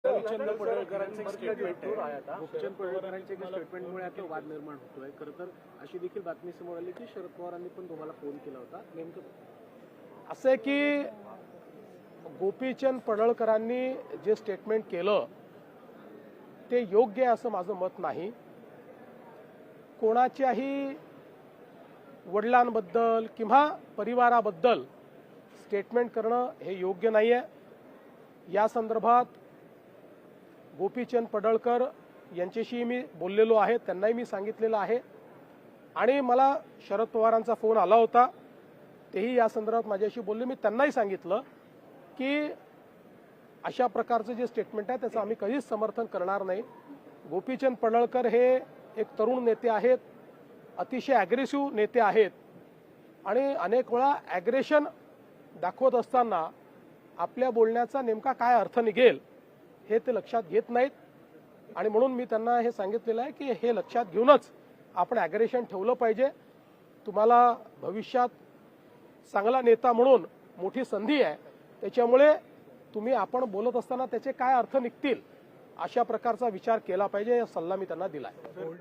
गोपीचंद पडळकरांचे स्टेटमेंटमुळे आता वाद निर्माण होतोय. खरं तर अशी देखील बातमी समोर आली की शरद पवारांनी पण तुम्हाला फोन केला होता. नेमकं असं आहे की गोपीचंद पडळकरांनी जे स्टेटमेंट केलं ते योग्य आहे असं माझं मत नाही. कोणाच्याही वडिलांबद्दल किंवा परिवाराबद्दल स्टेटमेंट करणं हे योग्य नाही आहे. या संदर्भात गोपीचंद पडळकर यांच्याशी मी बोललेलो आहे, त्यांनाही मी सांगितलेलं आहे आणि मला शरद पवारांचा फोन आला होता, तेही या संदर्भात माझ्याशी बोलले. मी त्यांनाही सांगितलं की अशा प्रकारचं जे स्टेटमेंट आहे त्याचं आम्ही कधीच समर्थन करणार नाही. गोपीचंद पडळकर हे एक तरुण नेते आहेत, अतिशय ॲग्रेसिव्ह नेते आहेत आणि अनेक वेळा ॲग्रेशन दाखवत असताना आपल्या बोलण्याचा नेमका काय अर्थ निघेल हे ते लक्षात घेत नाहीत आणि म्हणून मी त्यांना हे सांगितलेलं आहे की हे लक्षात घेऊनच आपण ॲग्रेशन ठेवलं पाहिजे. तुम्हाला भविष्यात चांगला नेता म्हणून मोठी संधी आहे, त्याच्यामुळे तुम्ही आपण बोलत असताना त्याचे काय अर्थ निघतील अशा प्रकारचा विचार केला पाहिजे, हा सल्ला मी त्यांना दिला आहे.